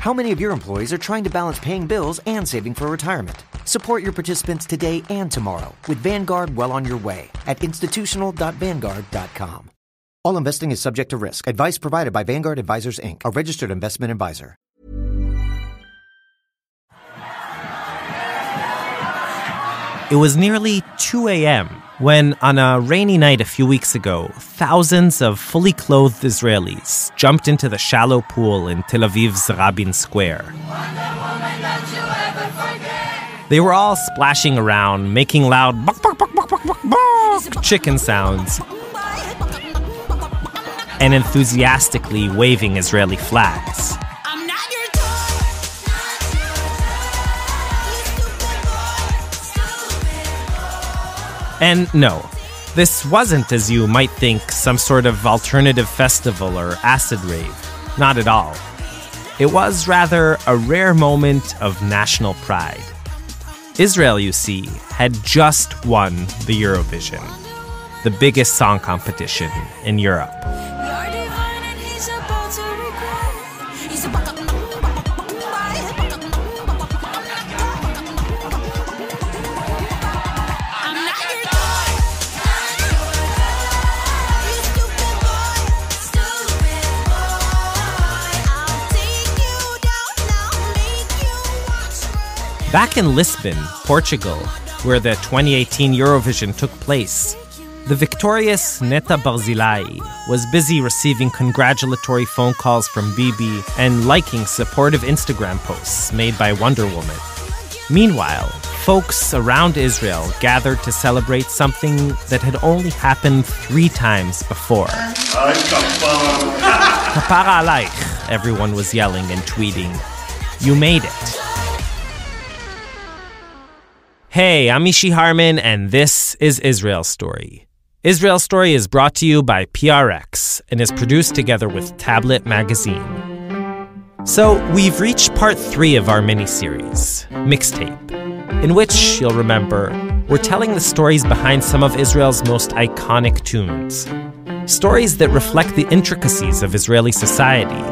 How many of your employees are trying to balance paying bills and saving for retirement? Support your participants today and tomorrow with Vanguard well on your way at institutional.vanguard.com. All investing is subject to risk. Advice provided by Vanguard Advisors, Inc., a registered investment advisor. It was nearly 2 a.m. when, on a rainy night a few weeks ago, thousands of fully clothed Israelis jumped into the shallow pool in Tel Aviv's Rabin Square. They were all splashing around, making loud bok, bok, bok, bok, bok, bok, bok, chicken sounds, and enthusiastically waving Israeli flags. And no, this wasn't, as you might think, some sort of alternative festival or acid rave. Not at all. It was rather a rare moment of national pride. Israel, you see, had just won the Eurovision, the biggest song competition in Europe. Back in Lisbon, Portugal, where the 2018 Eurovision took place, the victorious Neta Barzilai was busy receiving congratulatory phone calls from Bibi and liking supportive Instagram posts made by Wonder Woman. Meanwhile, folks around Israel gathered to celebrate something that had only happened 3 times before. Kapara alaich, everyone was yelling and tweeting. You made it. Hey, I'm Ishi Harman, and this is Israel Story. Israel Story is brought to you by PRX and is produced together with Tablet Magazine. So, we've reached part 3 of our miniseries, Mixtape, in which, you'll remember, we're telling the stories behind some of Israel's most iconic tunes. Stories that reflect the intricacies of Israeli society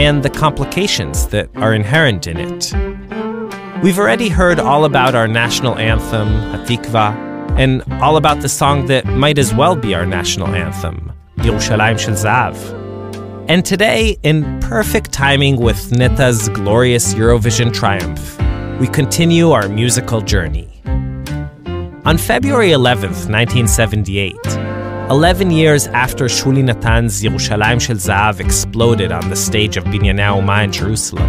and the complications that are inherent in it. We've already heard all about our national anthem, Hatikva, and all about the song that might as well be our national anthem, Yerushalayim Shel Zahav. And today, in perfect timing with Neta's glorious Eurovision triumph, we continue our musical journey. On February 11th, 1978, 11 years after Shuli Natan's Yerushalayim Shel Zahav exploded on the stage of Binyanei Ha'uma in Jerusalem,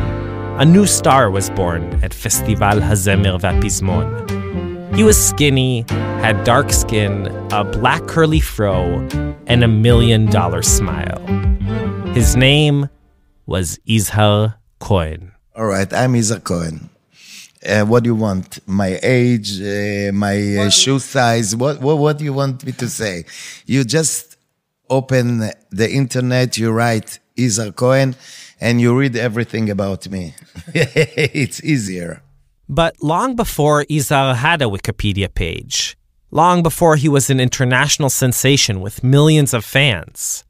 a new star was born at Festival HaZemer VaPizmon. He was skinny, had dark skin, a black curly fro, and $1 million smile. His name was Yizhar Cohen. All right, I'm Yizhar Cohen. What do you want? My age, my shoe size? What do you want me to say? You just open the internet, you write Yizhar Cohen, and you read everything about me. It's easier. But long before Yizhar had a Wikipedia page, long before he was an international sensation with millions of fans,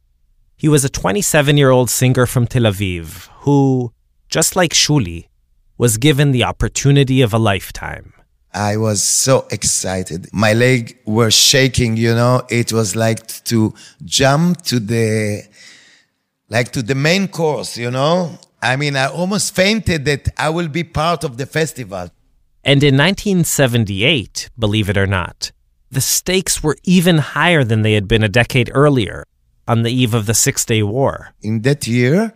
he was a 27-year-old singer from Tel Aviv who, just like Shuli, was given the opportunity of a lifetime. I was so excited. My legs were shaking, you know. It was like to jump to the main course, you know? I mean, I almost fainted that I will be part of the festival. And in 1978, believe it or not, the stakes were even higher than they had been a decade earlier, on the eve of the Six-Day War. In that year,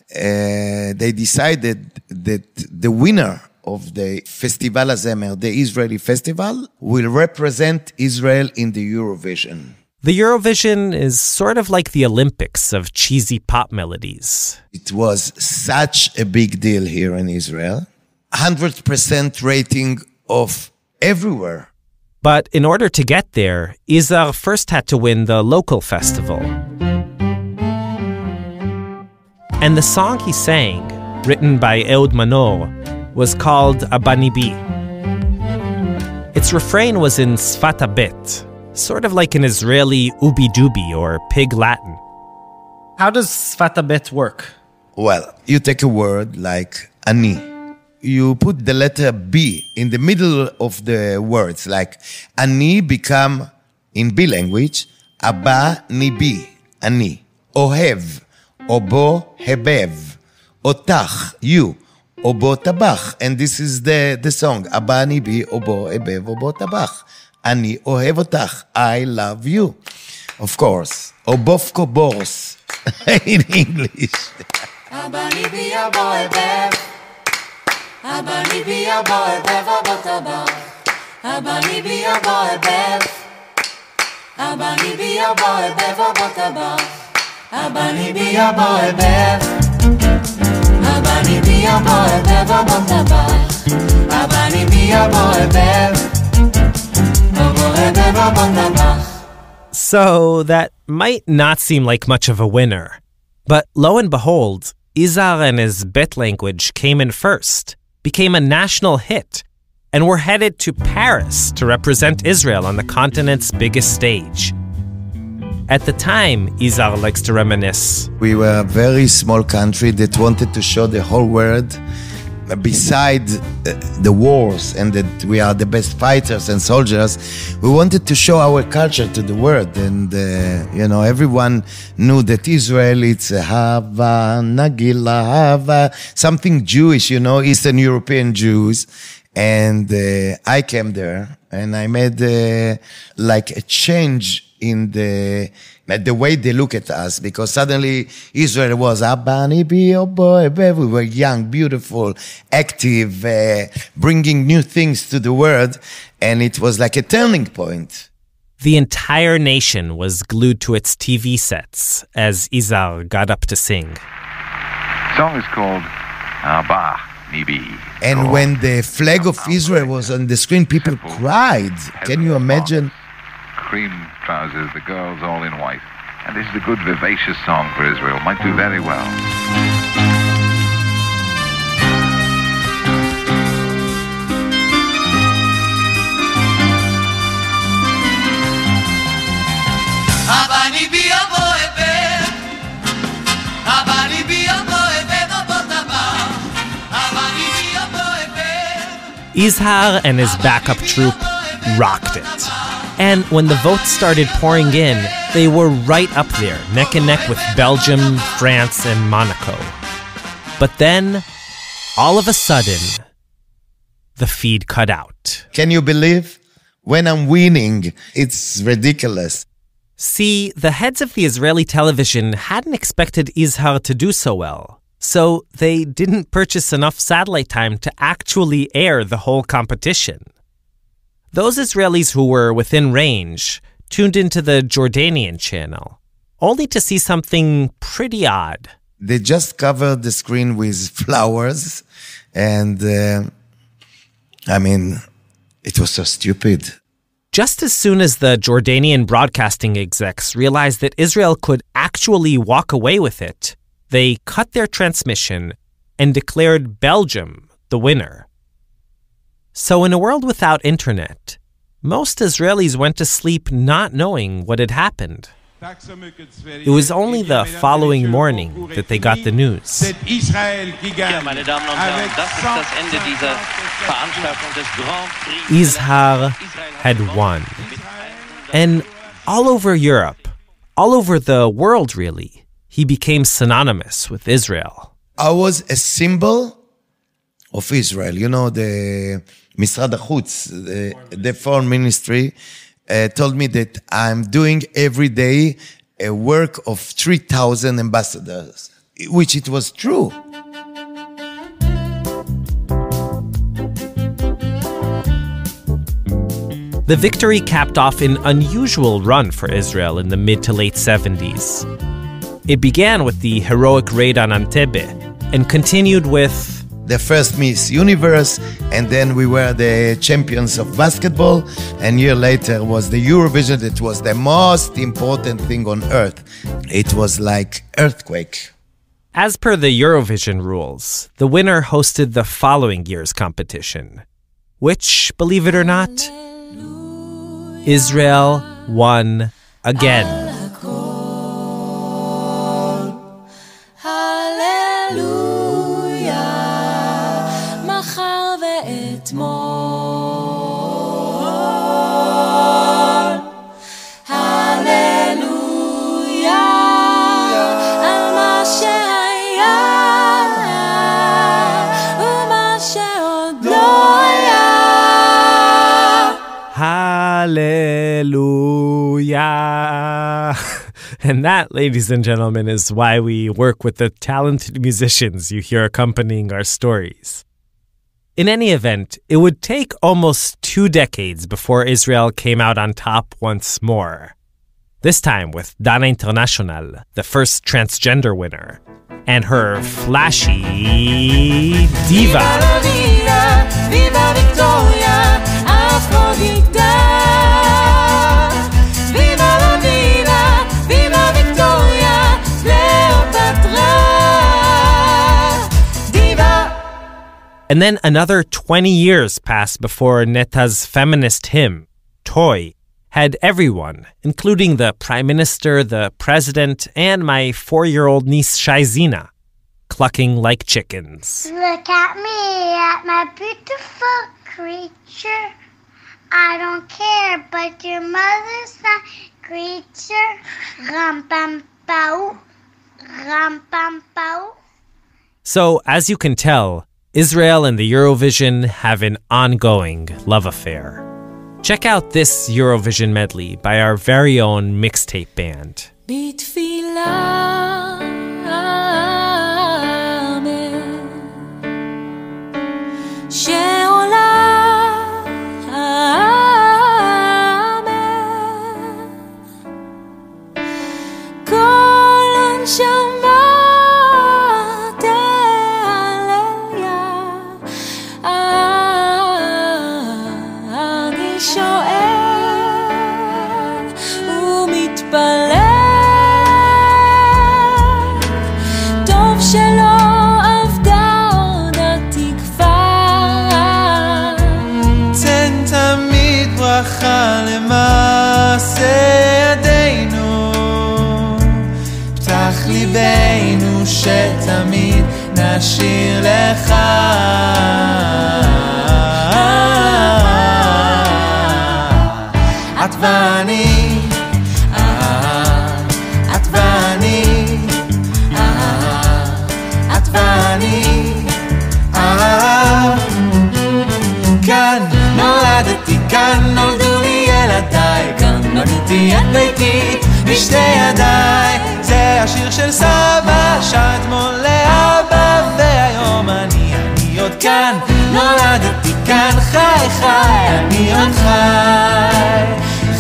they decided that the winner of the Festival HaZemer, the Israeli festival, will represent Israel in the Eurovision. The Eurovision is sort of like the Olympics of cheesy pop melodies. It was such a big deal here in Israel. 100% rating of everywhere. But in order to get there, Yizhar first had to win the local festival. And the song he sang, written by Ehud Manor, was called Abani Bi. Its refrain was in Sfat HaBet, sort of like an Israeli ubi-dubi or pig Latin. How does Sfat HaBet work? Well, you take a word like ani. You put the letter B in the middle of the words, like ani become, in B language, Abba nibi, ani. Ohev, obo hebev. Otach, you. Obo tabach. And this is the song. Abba nibi, obo hebev, obo tabach. Ani ohev otach. I love you. Of course. Obofko boros. In English. Abba nibi, obo hebev. Abba nibi, obo hebev, obo tabach. Abba nibi, obo hebev. Abba nibi, obo hebev, obo tabach. Abba nibi, obo hebev. Abba nibi, obo hebev, obo tabach. Abba nibi, obo hebev. Obo hebev, obo tabach. So that might not seem like much of a winner. But lo and behold, Izhar and his Bet language came in first, became a national hit, and were headed to Paris to represent Israel on the continent's biggest stage. At the time, Izhar likes to reminisce, we were a very small country that wanted to show the whole world, beside the wars and that we are the best fighters and soldiers, we wanted to show our culture to the world. And, everyone knew that Israel, it's a Hava, Nagila, Hava, something Jewish, Eastern European Jews. And I came there and I made like a change in the way they look at us, because suddenly Israel was Abba nibi, oh boy, we were young, beautiful, active, bringing new things to the world, and it was like a turning point. The entire nation was glued to its TV sets as Izhar got up to sing. The song is called Abba nibi. And when the flag of Israel was on the screen, people cried. Can you imagine? Cream trousers, the girls all in white. And this is a good, vivacious song for Israel. Might do very well. Izhar and his backup troupe rocked it. And when the votes started pouring in, they were right up there, neck and neck with Belgium, France, and Monaco. But then, all of a sudden, the feed cut out. Can you believe? When I'm winning, it's ridiculous. See, the heads of the Israeli television hadn't expected Izhar to do so well, so they didn't purchase enough satellite time to actually air the whole competition. Those Israelis who were within range tuned into the Jordanian channel, only to see something pretty odd. They just covered the screen with flowers, and it was so stupid. Just as soon as the Jordanian broadcasting execs realized that Israel could actually walk away with it, they cut their transmission and declared Belgium the winner. So in a world without internet, most Israelis went to sleep not knowing what had happened. It was only the following morning that they got the news. Izhar had won. And all over Europe, all over the world really, he became synonymous with Israel. I was a symbol of Israel. The Misrad HaChutz, the foreign ministry, told me that I'm doing every day a work of 3,000 ambassadors, which it was true. The victory capped off an unusual run for Israel in the mid to late 70s. It began with the heroic raid on Entebbe and continued with the first Miss Universe, and then we were the champions of basketball, and a year later was the Eurovision. That was the most important thing on earth. It was like earthquake. As per the Eurovision rules, the winner hosted the following year's competition, which, believe it or not, Israel won again. אתמול. הללויה על מה שהיה ומה שעוד לא היה. Hallelujah. And that, ladies and gentlemen, is why we work with the talented musicians you hear accompanying our stories. In any event, it would take almost 2 decades before Israel came out on top once more. This time with Dana International, the first transgender winner, and her flashy diva. Viva, viva Victoria, Aphrodite. Viva la vida, viva Victoria, Cleopatra. Diva. And then another 20 years passed before Neta's feminist hymn, Toy, had everyone, including the prime minister, the president, and my 4-year-old niece Shaizina, clucking like chickens. Look at me, at my beautiful creature. I don't care, but your mother's not creature. Ram-pam-pow, ram-pam-pow. So, as you can tell, Israel and the Eurovision have an ongoing love affair. Check out this Eurovision medley by our very own Mixtape band. בתפילה אמן שעולה אמן כל הנשמה תהלליה אני שואל ומתפלל טוב שלא עבדה עוד התקווה תן תמיד ברכה למעשה ידינו פתח ליבנו שתמיד נשיר לך את ואני את ואני את ואני כאן נולדתי, כאן נולדו לי ילדיי כאן בניתי את ביתי בשתי ידיי זה השיר של סבא שאתמול לאבא והיום אני עוד כאן נולדתי, כאן חי חי אני עוד חי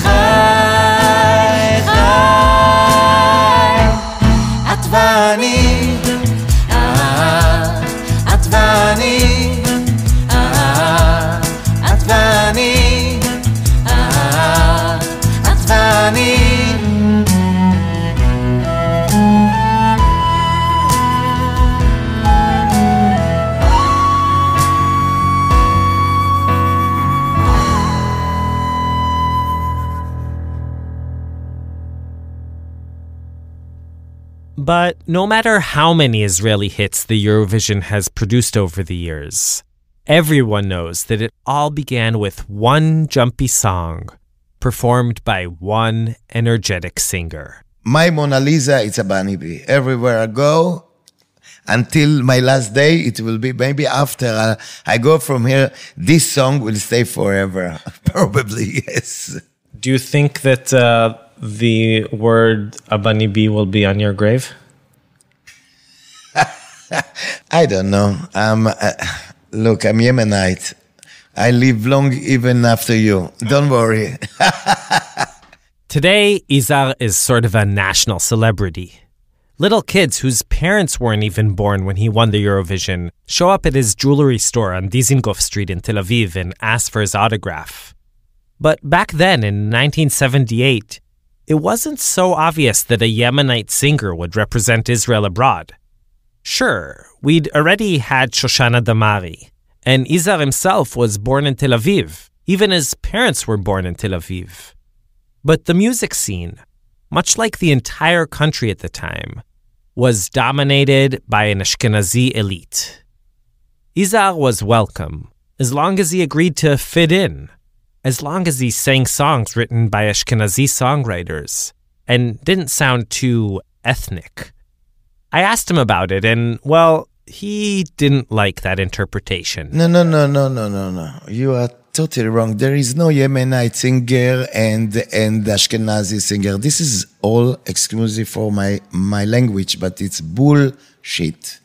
חי חי את ואני את ואני את ואני את ואני But no matter how many Israeli hits the Eurovision has produced over the years, everyone knows that it all began with one jumpy song, performed by one energetic singer. My Mona Lisa, it's a Bunny Bee. Everywhere I go, until my last day, it will be maybe after I go from here, this song will stay forever. Probably, yes. Do you think that the word Abani B will be on your grave? I don't know. Look, I'm Yemenite. I live long even after you. Don't worry. Today, Izar is sort of a national celebrity. Little kids whose parents weren't even born when he won the Eurovision show up at his jewelry store on Dizengoff Street in Tel Aviv and ask for his autograph. But back then, in 1978, it wasn't so obvious that a Yemenite singer would represent Israel abroad. Sure, we'd already had Shoshana Damari, and Izar himself was born in Tel Aviv. Even his parents were born in Tel Aviv. But the music scene, much like the entire country at the time, was dominated by an Ashkenazi elite. Izar was welcome, as long as he agreed to fit in, as long as he sang songs written by Ashkenazi songwriters and didn't sound too ethnic. I asked him about it, and, well, he didn't like that interpretation. No. You are totally wrong. There is no Yemenite singer and Ashkenazi singer. This is all exclusive for my language, but it's bullshit.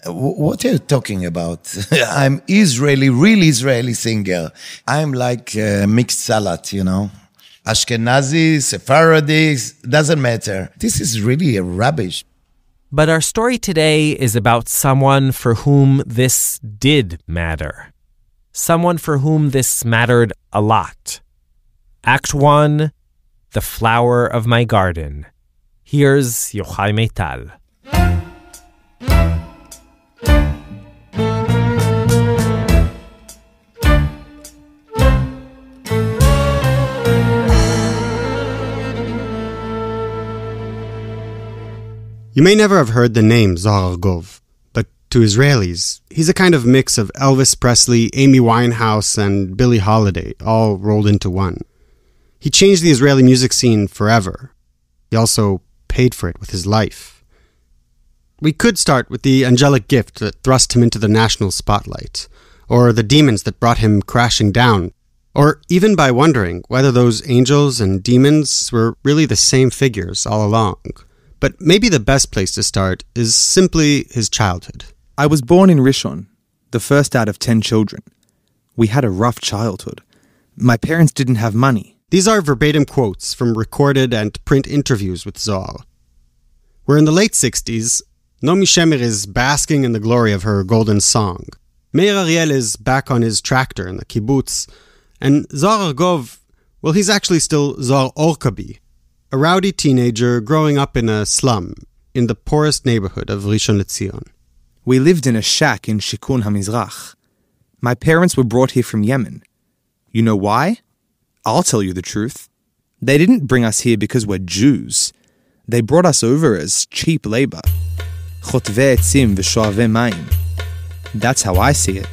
What are you talking about? I'm Israeli, real Israeli singer. I'm like mixed salad, you know. Ashkenazi, Sephardi, doesn't matter. This is really a rubbish. But our story today is about someone for whom this did matter. Someone for whom this mattered a lot. Act 1, The Flower of My Garden. Here's Yochai Meital. You may never have heard the name Zohar Argov, but to Israelis, he's a kind of mix of Elvis Presley, Amy Winehouse, and Billie Holiday, all rolled into one. He changed the Israeli music scene forever. He also paid for it with his life. We could start with the angelic gift that thrust him into the national spotlight, or the demons that brought him crashing down, or even by wondering whether those angels and demons were really the same figures all along. But maybe the best place to start is simply his childhood. I was born in Rishon, the first out of 10 children. We had a rough childhood. My parents didn't have money. These are verbatim quotes from recorded and print interviews with Zohar. We're in the late 60s. Naomi Shemer is basking in the glory of her golden song. Meir Ariel is back on his tractor in the kibbutz. And Zohar Argov, well, he's actually still Zohar Orkabi, a rowdy teenager growing up in a slum in the poorest neighborhood of Rishon LeZion. We lived in a shack in Shikun HaMizrach. My parents were brought here from Yemen. You know why? I'll tell you the truth. They didn't bring us here because we're Jews. They brought us over as cheap labor. Chotvei etzim v'shoavei mayim. That's how I see it.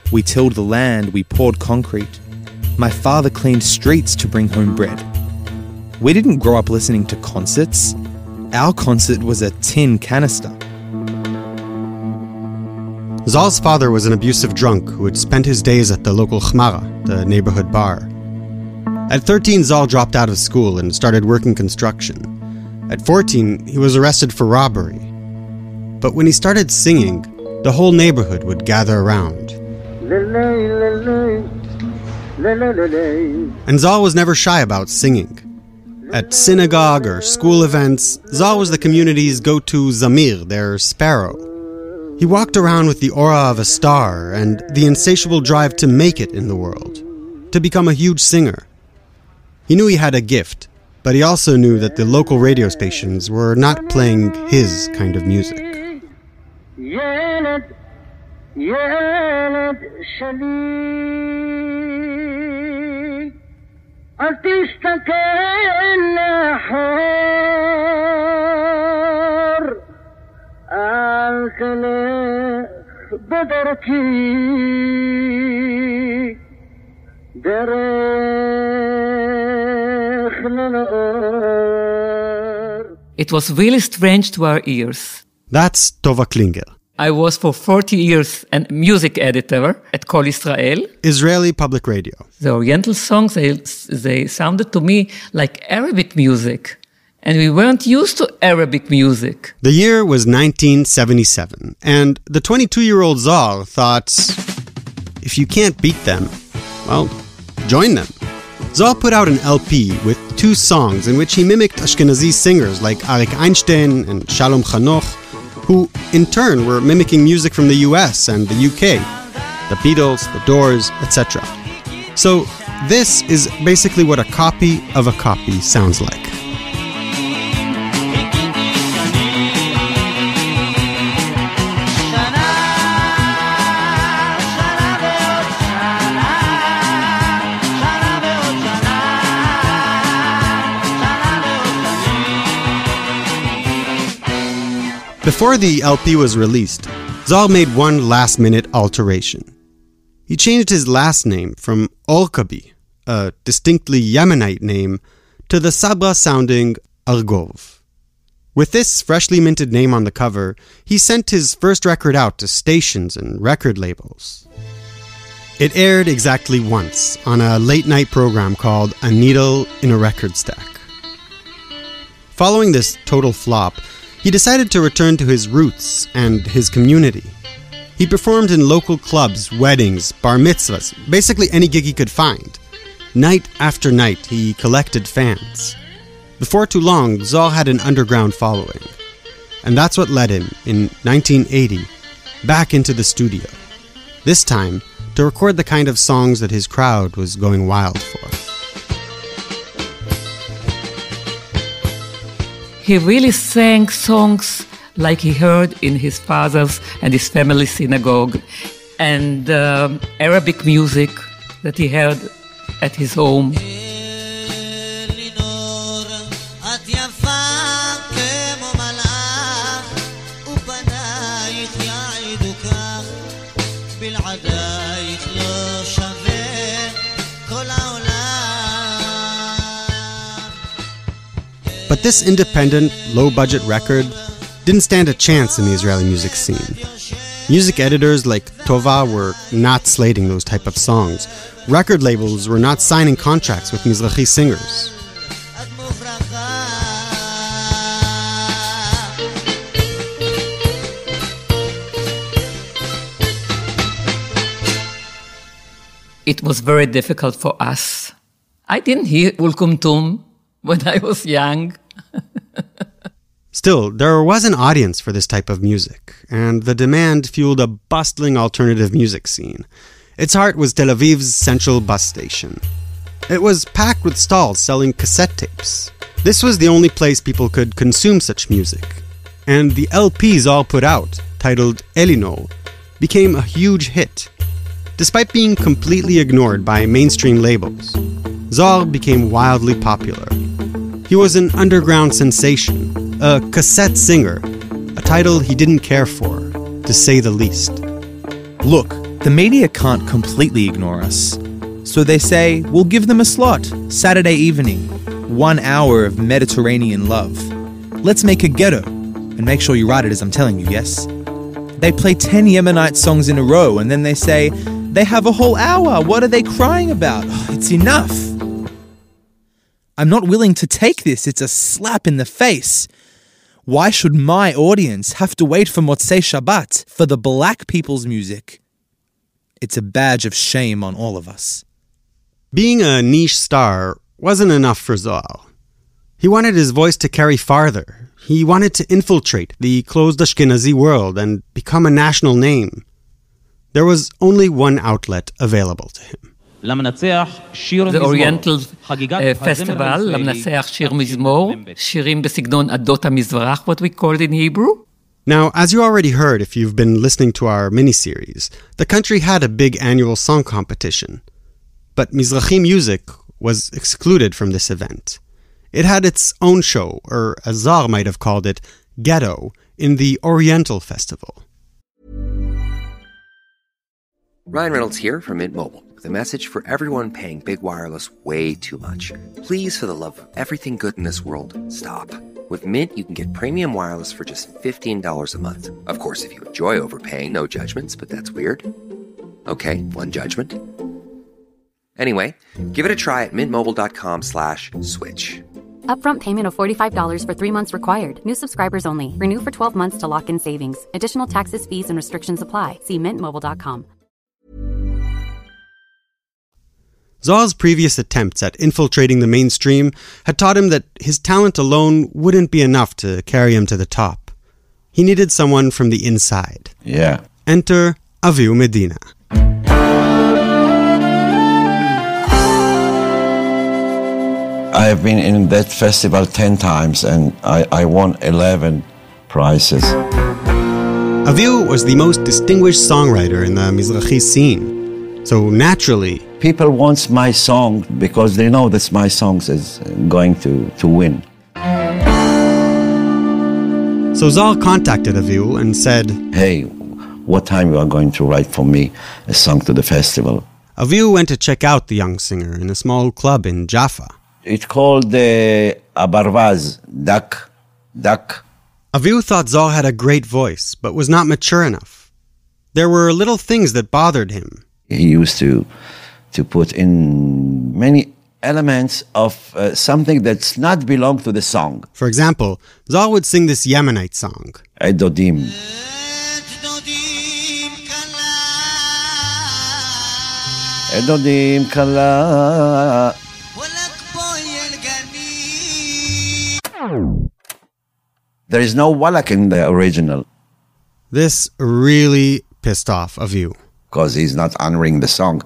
We tilled the land, we poured concrete. My father cleaned streets to bring home bread. We didn't grow up listening to concerts. Our concert was a tin canister. Zal's father was an abusive drunk who had spent his days at the local Chmara, the neighborhood bar. At 13, Zal dropped out of school and started working construction. At 14, he was arrested for robbery. But when he started singing, the whole neighborhood would gather around. And Zal was never shy about singing. At synagogue or school events, Zal was the community's go-to zamir, their sparrow. He walked around with the aura of a star and the insatiable drive to make it in the world, to become a huge singer. He knew he had a gift, but he also knew that the local radio stations were not playing his kind of music. It was really strange to our ears. That's Tova Klinger. I was for 40 years a music editor at Kol Israel. Israeli public radio. The Oriental songs, they sounded to me like Arabic music. And we weren't used to Arabic music. The year was 1977, and the 22-year-old Zal thought, if you can't beat them, well, join them. Zal put out an LP with 2 songs in which he mimicked Ashkenazi singers like Arik Einstein and Shalom Chanoch, who in turn were mimicking music from the US and the UK, the Beatles, the Doors, etc. So this is basically what a copy of a copy sounds like. Before the LP was released, Zal made one last-minute alteration. He changed his last name from Orkabi, a distinctly Yemenite name, to the Sabra-sounding Argov. With this freshly minted name on the cover, he sent his first record out to stations and record labels. It aired exactly once on a late-night program called A Needle in a Record Stack. Following this total flop, he decided to return to his roots and his community. He performed in local clubs, weddings, bar mitzvahs, basically any gig he could find. Night after night, he collected fans. Before too long, Zohar had an underground following. And that's what led him, in 1980, back into the studio. This time, to record the kind of songs that his crowd was going wild for. He really sang songs like he heard in his father's and his family's synagogue, and Arabic music that he heard at his home. But this independent, low-budget record didn't stand a chance in the Israeli music scene. Music editors like Tova were not slating those type of songs. Record labels were not signing contracts with Mizrahi singers. It was very difficult for us. I didn't hear Ulkum Tum when I was young. Still, there was an audience for this type of music, and the demand fueled a bustling alternative music scene. Its heart was Tel Aviv's central bus station. It was packed with stalls selling cassette tapes. This was the only place people could consume such music. And the LPs all put out, titled Elinor, became a huge hit. Despite being completely ignored by mainstream labels, Zohar became wildly popular. He was an underground sensation, a cassette singer, a title he didn't care for, to say the least. Look, the media can't completely ignore us. So they say, we'll give them a slot, Saturday evening, 1 hour of Mediterranean love. Let's make a ghetto, and make sure you write it as I'm telling you, yes? They play 10 Yemenite songs in a row, and then they say, they have a whole hour, what are they crying about? Oh, it's enough. I'm not willing to take this, it's a slap in the face. Why should my audience have to wait for Motzei Shabbat, for the black people's music? It's a badge of shame on all of us. Being a niche star wasn't enough for Zohar. He wanted his voice to carry farther. He wanted to infiltrate the closed Ashkenazi world and become a national name. There was only one outlet available to him. The Oriental Festival, למנצח שיר מזמור, שירים בסגנון עדות המזרח, what we call it in Hebrew. Now, as you already heard if you've been listening to our miniseries, the country had a big annual song competition. But Mizrahi music was excluded from this event. It had its own show, or as Zohar might have called it, ghetto, in the Oriental Festival. Ryan Reynolds here from Mint Mobile, with a message for everyone paying big wireless way too much. Please, for the love of everything good in this world, stop. With Mint, you can get premium wireless for just $15 a month. Of course, if you enjoy overpaying, no judgments, but that's weird. Okay, one judgment. Anyway, give it a try at mintmobile.com/switch. Upfront payment of $45 for 3 months required. New subscribers only. Renew for 12 months to lock in savings. Additional taxes, fees, and restrictions apply. See mintmobile.com. Zohar's previous attempts at infiltrating the mainstream had taught him that his talent alone wouldn't be enough to carry him to the top. He needed someone from the inside. Yeah. Enter Avihu Medina. I have been in that festival 10 times and I won 11 prizes. Avihu was the most distinguished songwriter in the Mizrahi scene. So naturally, people want my song because they know that my song is going to win. So Zohar contacted Avihu and said, hey, what time you are going to write for me a song to the festival. Avihu went to check out the young singer in a small club in Jaffa. It's called Abarvaz, Duck. Avihu thought Zohar had a great voice, but was not mature enough. There were little things that bothered him. He used to put in many elements of something that's not belong to the song. For example, Zohar would sing this Yemenite song. Edodim. Edodim kala. There is no walak in the original. This really pissed off Avihu. Because he's not honoring the song.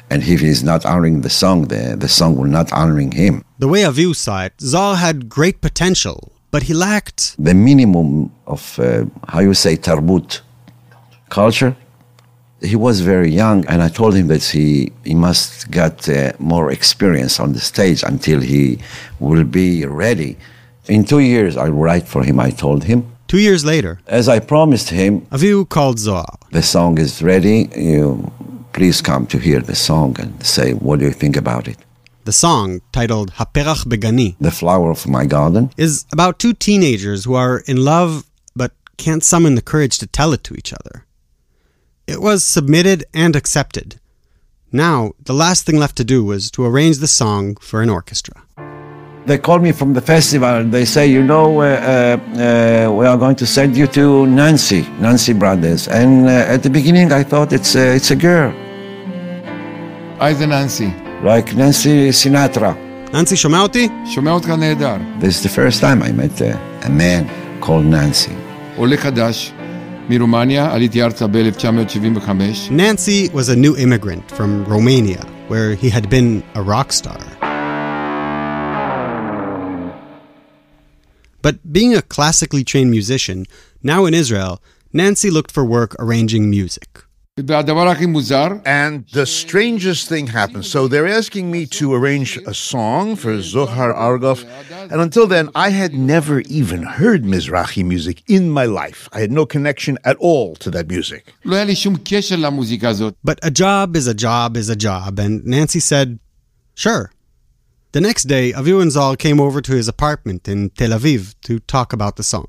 And if he's not honoring the song will not honoring him. The way Avihu saw it, Zohar had great potential, but he lacked the minimum of, tarbut, culture. He was very young, and I told him that he must get more experience on the stage until he will be ready. In 2 years, I'll write for him, I told him. 2 years later, as I promised him, Avihu called Zohar. The song is ready. You please come to hear the song and say, what do you think about it? The song, titled Haperach Begani, The Flower of My Garden, is about two teenagers who are in love but can't summon the courage to tell it to each other. It was submitted and accepted. Now, the last thing left to do was to arrange the song for an orchestra. They called me from the festival and they say, we are going to send you to Nancy Brothers. And at the beginning I thought it's a girl. איזה ננסי? Like Nancy Sinatra. Nancy, שומע אותי? שומע אותך נהדר. This is the first time I met a man called Nancy. עולה חדש, מרומניה, עליתי ארצה ב-1975. Nancy was a new immigrant from Romania, where he had been a rock star. But being a classically trained musician, now in Israel, Nancy looked for work arranging music. And the strangest thing happened. So they're asking me to arrange a song for Zohar Argov. And until then, I had never even heard Mizrahi music in my life. I had no connection at all to that music. But a job is a job is a job. And Nancy said, sure. The next day, Avihu and Zohar came over to his apartment in Tel Aviv to talk about the song.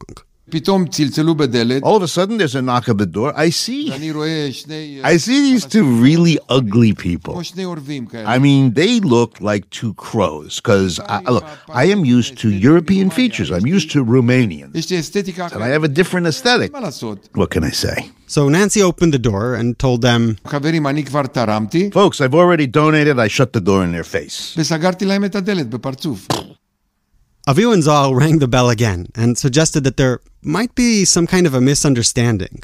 All of a sudden, there's a knock at the door. I see these two really ugly people. I mean, they look like two crows. Because, I am used to European features. I'm used to Romanian. And I have a different aesthetic. What can I say? So Nancy opened the door and told them, folks, I've already donated. I shut the door in their face. Avihu and Zohar rang the bell again and suggested that there might be some kind of a misunderstanding.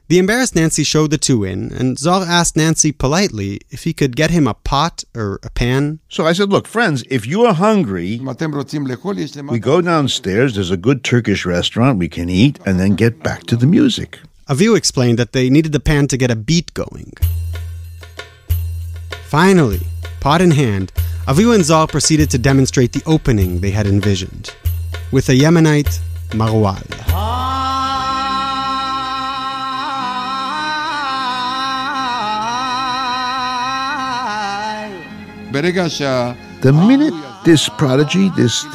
The embarrassed Nancy showed the two in, and Zohar asked Nancy politely if he could get him a pot or a pan. So I said, look, friends, if you are hungry, we go downstairs, there's a good Turkish restaurant, we can eat, and then get back to the music. Avihu explained that they needed the pan to get a beat going. Finally, pot in hand, Avihu and Zohar proceeded to demonstrate the opening they had envisioned, with a Yemenite marwal. The minute this prodigy, this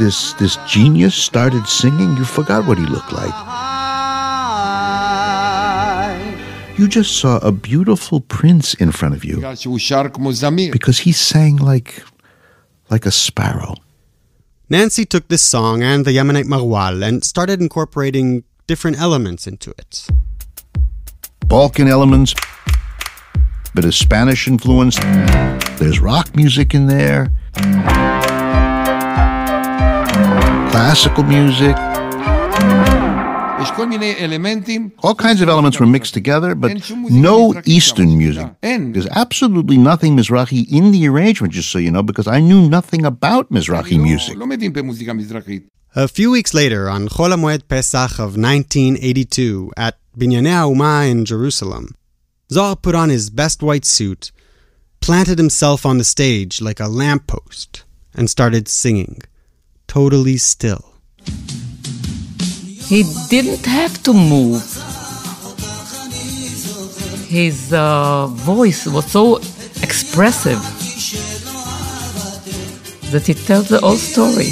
genius started singing, you forgot what he looked like. You just saw a beautiful prince in front of you because he sang like a sparrow. Nancy took this song and the Yemenite marwal and started incorporating different elements into it. Balkan elements, bit of Spanish influence. There's rock music in there. Classical music. All kinds of elements were mixed together, but no Eastern music. There's absolutely nothing Mizrahi in the arrangement, just so you know, because I knew nothing about Mizrahi music. A few weeks later, on Chol HaMoed Pesach of 1982, at Binyanei HaUmah in Jerusalem, Zohar put on his best white suit, planted himself on the stage like a lamppost, and started singing, totally still. He didn't have to move. his voice was so expressive that it tells the whole story.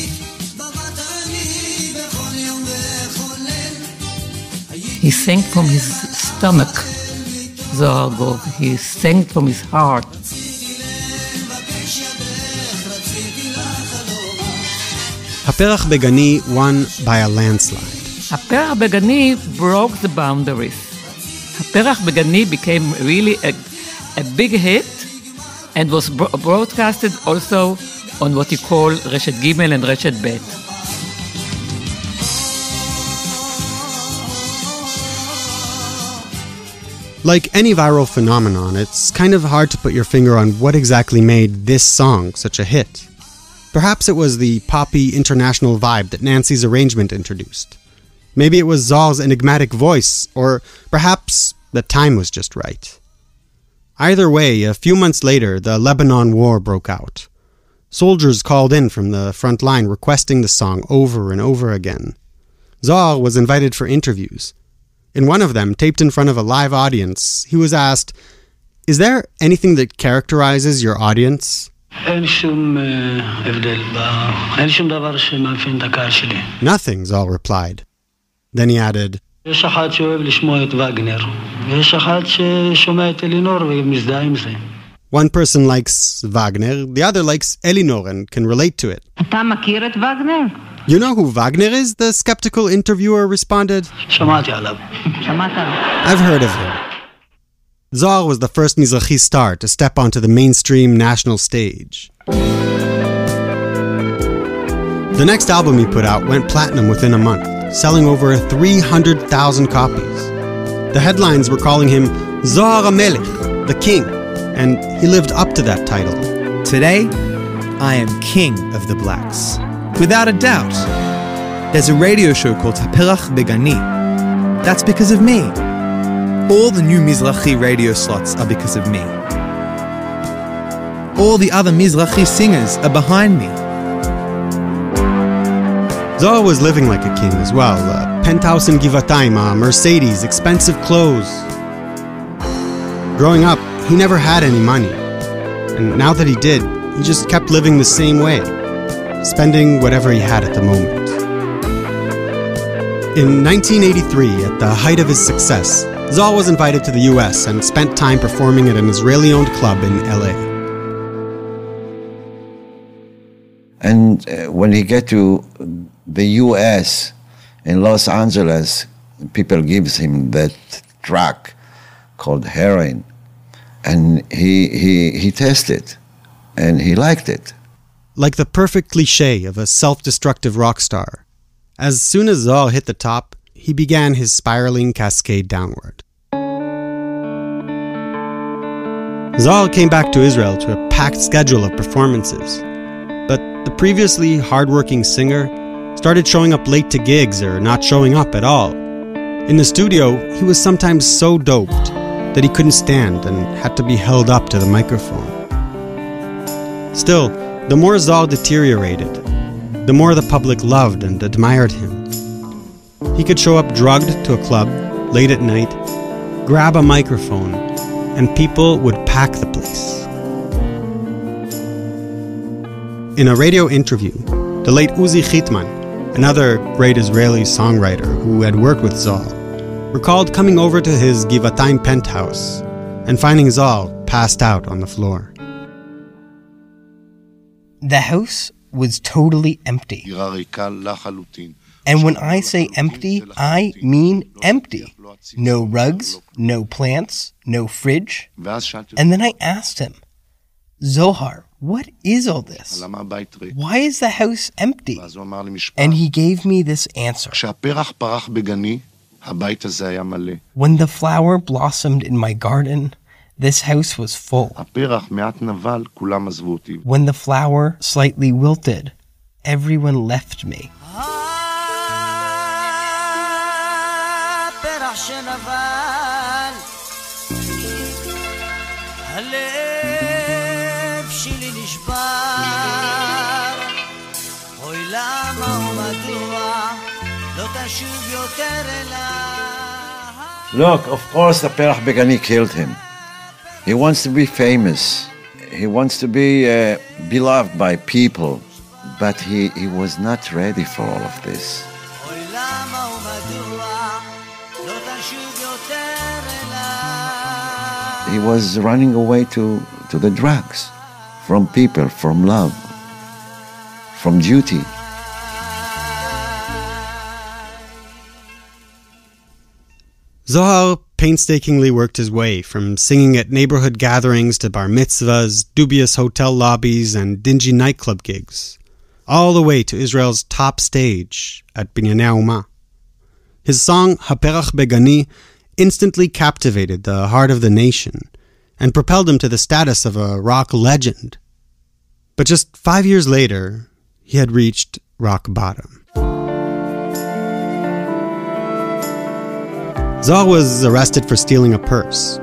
He sang from his stomach, Zohar Gov. He sang from his heart. הפרח בגני won by a landslide. הפרח בגני broke the boundaries. הפרח בגני became really a big hit and was broadcasted also on what you call רשת ג' and רשת ב'. Like any viral phenomenon, it's kind of hard to put your finger on what exactly made this song such a hit. Perhaps it was the poppy international vibe that Nancy's arrangement introduced. Maybe it was Zohar's enigmatic voice, or perhaps the time was just right. Either way, a few months later, the Lebanon War broke out. Soldiers called in from the front line requesting the song over and over again. Zohar was invited for interviews. In one of them, taped in front of a live audience, he was asked, "Is there anything that characterizes your audience?" "Nothing," Zohar replied. Then he added, "One person likes Wagner, the other likes Elinor and can relate to it." "You know who Wagner is?" the skeptical interviewer responded. "I've heard of him." Zohar was the first Mizrahi star to step onto the mainstream national stage. The next album he put out went platinum within a month, selling over 300,000 copies. The headlines were calling him Zohar HaMelech, the king, and he lived up to that title. Today, I am king of the blacks. Without a doubt. There's a radio show called Haperach Begani. That's because of me. All the new Mizrahi radio slots are because of me. All the other Mizrahi singers are behind me. Zohar was living like a king as well. A penthouse in Givatayim, a Mercedes, expensive clothes. Growing up, he never had any money. And now that he did, he just kept living the same way, spending whatever he had at the moment. In 1983, at the height of his success, Zohar was invited to the US and spent time performing at an Israeli-owned club in LA. And when he get to the US in Los Angeles, people gives him that drug called heroin, and he tested, and he liked it. Like the perfect cliché of a self-destructive rock star, as soon as Zohar hit the top, he began his spiraling cascade downward. Zohar came back to Israel to a packed schedule of performances, but the previously hardworking singer started showing up late to gigs or not showing up at all. In the studio, he was sometimes so doped that he couldn't stand and had to be held up to the microphone. Still, the more Zohar deteriorated, the more the public loved and admired him. He could show up drugged to a club late at night, grab a microphone, and people would pack the place. In a radio interview, the late Uzi Chitman, another great Israeli songwriter who had worked with Zohar, recalled coming over to his Givatayim penthouse and finding Zohar passed out on the floor. The house was totally empty. And when I say empty, I mean empty. No rugs, no plants, no fridge. And then I asked him, "Zohar, what is all this? Why is the house empty?" And he gave me this answer. "When the flower blossomed in my garden, this house was full. When the flower slightly wilted, everyone left me." Look, of course the Perach Begani killed him. He wants to be famous. He wants to be beloved by people. But he was not ready for all of this. He was running away to the drugs, from people, from love, from duty. Zohar painstakingly worked his way from singing at neighborhood gatherings to bar mitzvahs, dubious hotel lobbies, and dingy nightclub gigs, all the way to Israel's top stage at Binyanei Ha'Uma. His song Haperach Begani instantly captivated the heart of the nation and propelled him to the status of a rock legend. But just 5 years later, he had reached rock bottom. Zohar was arrested for stealing a purse.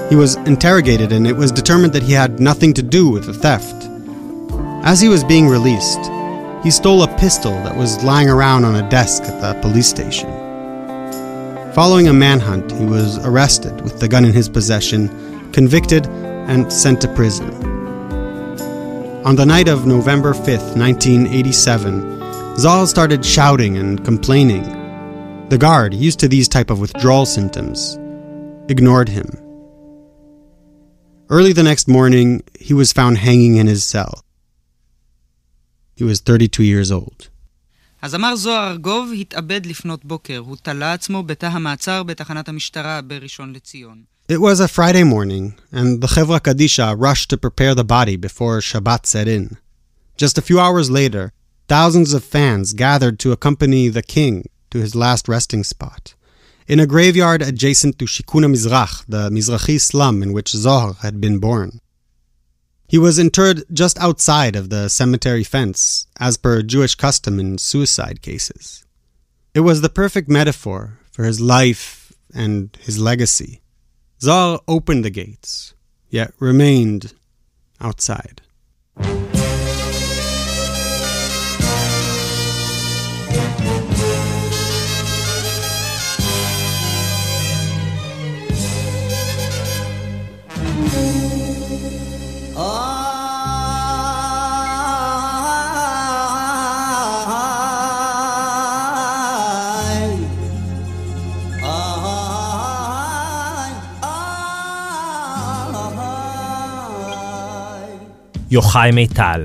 He was interrogated and it was determined that he had nothing to do with the theft. As he was being released, he stole a pistol that was lying around on a desk at the police station. Following a manhunt, he was arrested with the gun in his possession, convicted, and sent to prison. On the night of November 5th, 1987, Zohar started shouting and complaining. The guard, used to these type of withdrawal symptoms, ignored him. Early the next morning, he was found hanging in his cell. He was 32 years old. הזמר זוהר ארגוב התאבד לפנות בוקר. הוא תלה עצמו בתא המעצר בתחנת המשטרה בראשון לציון. It was a Friday morning, and the Chevra Kadisha rushed to prepare the body before Shabbat set in. Just a few hours later, thousands of fans gathered to accompany the king to his last resting spot, in a graveyard adjacent to Shikun HaMizrach, the Mizrahi slum in which Zohar had been born. He was interred just outside of the cemetery fence, as per Jewish custom in suicide cases. It was the perfect metaphor for his life and his legacy. Zohar opened the gates, yet remained outside. Yochai Meital.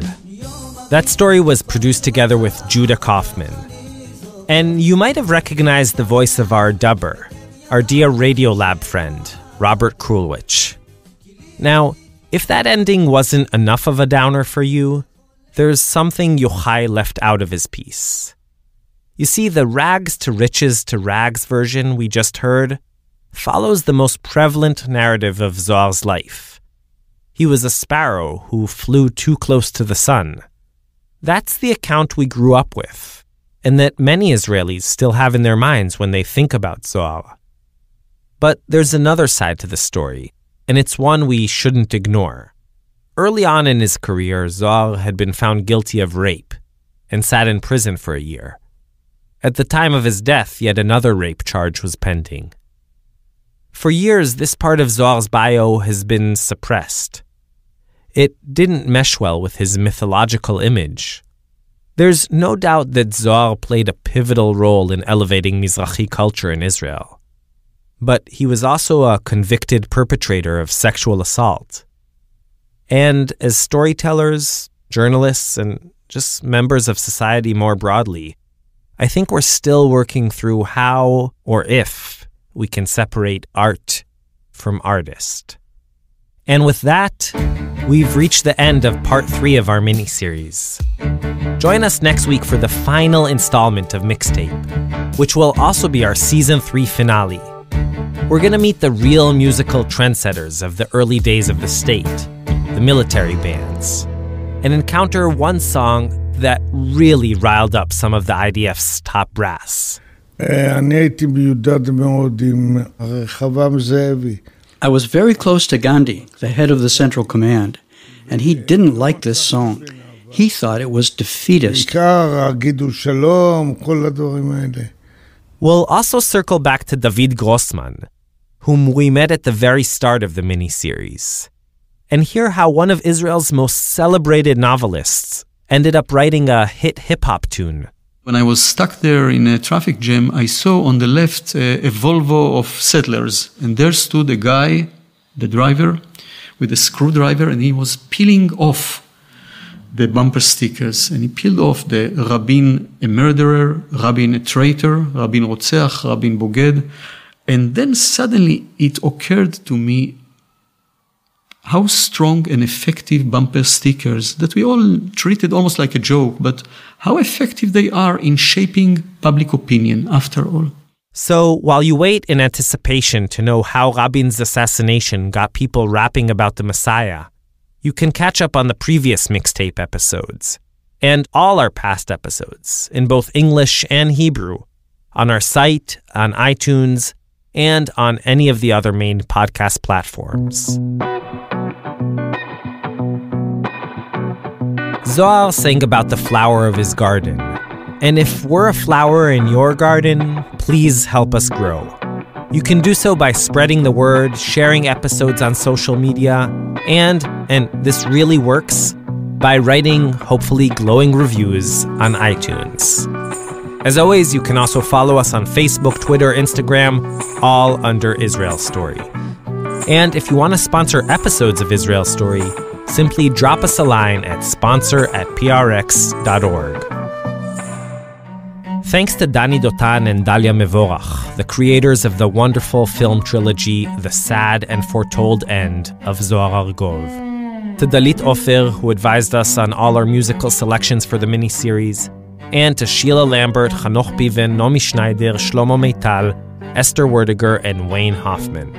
That story was produced together with Judah Kaufman. And you might have recognized the voice of our dubber, our dear Radiolab friend, Robert Krulwich. Now, if that ending wasn't enough of a downer for you, there's something Yochai left out of his piece. You see, the rags to riches to rags version we just heard follows the most prevalent narrative of Zohar's life. He was a sparrow who flew too close to the sun. That's the account we grew up with, and that many Israelis still have in their minds when they think about Zohar. But there's another side to the story, and it's one we shouldn't ignore. Early on in his career, Zohar had been found guilty of rape and sat in prison for a year. At the time of his death, yet another rape charge was pending. For years, this part of Zohar's bio has been suppressed. It didn't mesh well with his mythological image. There's no doubt that Zohar played a pivotal role in elevating Mizrahi culture in Israel. But he was also a convicted perpetrator of sexual assault. And as storytellers, journalists, and just members of society more broadly, I think we're still working through how, or if, we can separate art from artist. And with that, we've reached the end of part 3 of our miniseries. Join us next week for the final installment of Mixtape, which will also be our season 3 finale. We're going to meet the real musical trendsetters of the early days of the state, the military bands, and encounter one song that really riled up some of the IDF's top brass. I was very close to Gandhi, the head of the Central Command, and he didn't like this song. He thought it was defeatist. We'll also circle back to David Grossman, whom we met at the very start of the miniseries, and hear how one of Israel's most celebrated novelists ended up writing a hit hip-hop tune. When I was stuck there in a traffic jam, I saw on the left a Volvo of settlers, and there stood a guy, the driver, with a screwdriver, and he was peeling off the bumper stickers, and he peeled off the Rabin a murderer, Rabin a traitor, Rabin רוצח, Rabin boged, and then suddenly it occurred to me how strong and effective bumper stickers that we all treated almost like a joke, but how effective they are in shaping public opinion after all. So, while you wait in anticipation to know how Rabin's assassination got people rapping about the Messiah, you can catch up on the previous mixtape episodes, and all our past episodes, in both English and Hebrew, on our site, on iTunes, and on any of the other main podcast platforms. Zohar sang about the flower of his garden. And if we're a flower in your garden, please help us grow. You can do so by spreading the word, sharing episodes on social media, and this really works, by writing, hopefully, glowing reviews on iTunes. As always, you can also follow us on Facebook, Twitter, Instagram, all under Israel Story. And if you want to sponsor episodes of Israel Story, simply drop us a line at sponsor@prx.org. Thanks to Dani Dotan and Dalia Mevorach, the creators of the wonderful film trilogy The Sad and Foretold End of Zohar Argov. To Dalit Ofer, who advised us on all our musical selections for the miniseries, and to Sheila Lambert, Hanoch Piven, Nomi Schneider, Shlomo Meital, Esther Werdiger, and Wayne Hoffman.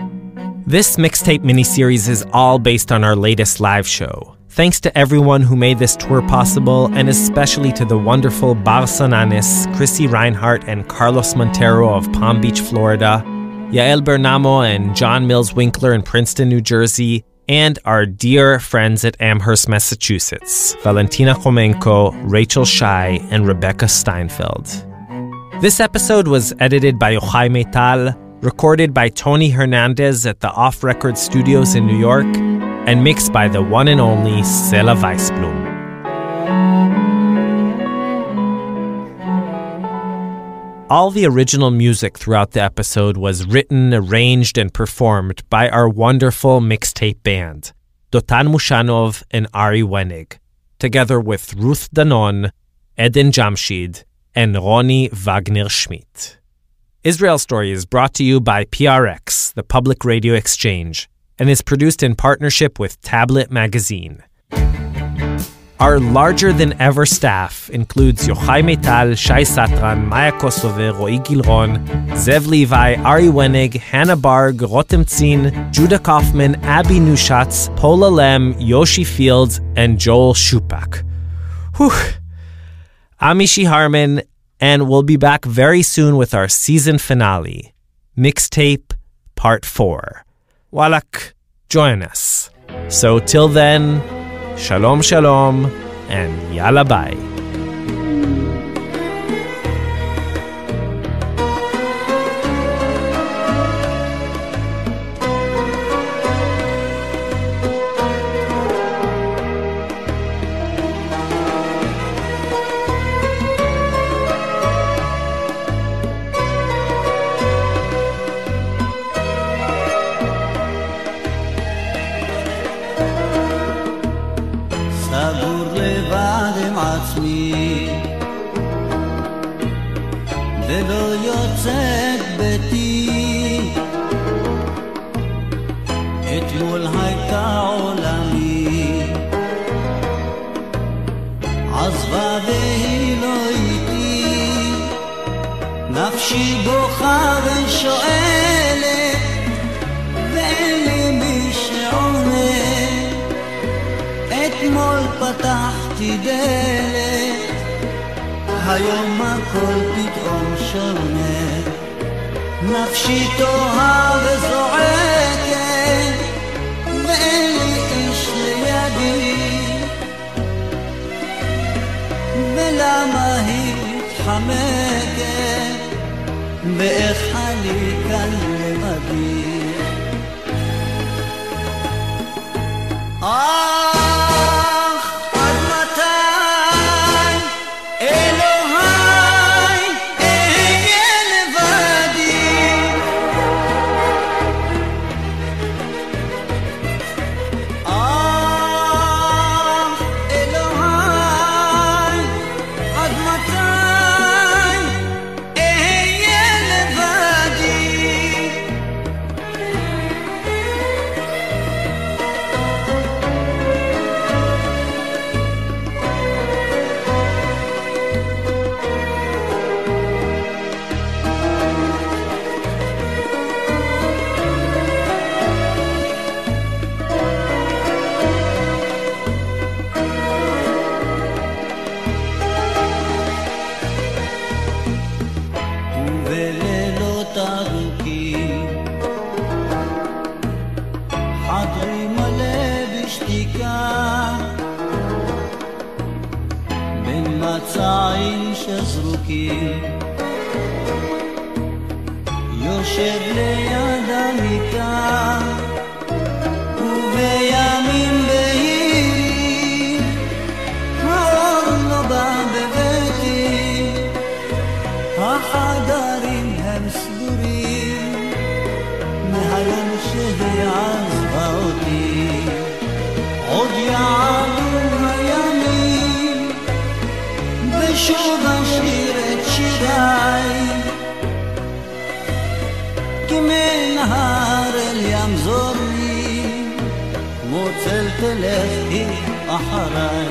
This mixtape miniseries is all based on our latest live show. Thanks to everyone who made this tour possible, and especially to the wonderful Bar Sananes, Chrissy Reinhardt, and Carlos Montero of Palm Beach, Florida, Yael Bernamo and John Mills Winkler in Princeton, New Jersey, and our dear friends at Amherst, Massachusetts, Valentina Khomenko, Rachel Shai, and Rebecca Steinfeld. This episode was edited by Yochai Meital, recorded by Tony Hernandez at the Off Record Studios in New York, and mixed by the one and only Sela Weisblum. All the original music throughout the episode was written, arranged, and performed by our wonderful mixtape band, Dotan Mushanov and Ari Wenig, together with Ruth Danon, Eden Jamshid, and Roni Wagner-Schmidt. Israel Story is brought to you by PRX, the Public Radio Exchange, and is produced in partnership with Tablet Magazine. Our larger-than-ever staff includes Yochai Meital, Shai Satran, Maya Kosover, Ro'i Gilron, Zev Levi, Ari Wenig, Hannah Barg, Rotem Tzin, Judah Kaufman, Abby Nushatz, Paula Lem, Yoshi Fields, and Joel Shupak. Whew. I'm Ishi Harman, and we'll be back very soon with our season finale, Mixtape Part 4. Wallach, join us. So till then, Shalom Shalom, and Yalla Bye. ולא יוצאת ביתי, אתמול הייתה עולמי, עזבה והיא לא איתי, נפשי בוכה ושואלת, ואין לי מי שעונה, אתמול פתחתי דלת, היום הכל פתאום שונה, נפשי תוהה וזועקת, ואין לי איש לידי, ולמה היא מתחמקת, ואיך אני כאן לבדי. מצעים שזרוקים יושב ליד המיטה ובימים בהירים האור לא בא בביתי החדרים הם סגורים מהיום שהיא עזבה אותי עוד יעלו הימים ושוב אשיר את שיריי כי מנהר אל ים זורמים כמו צל תלך היא אחריי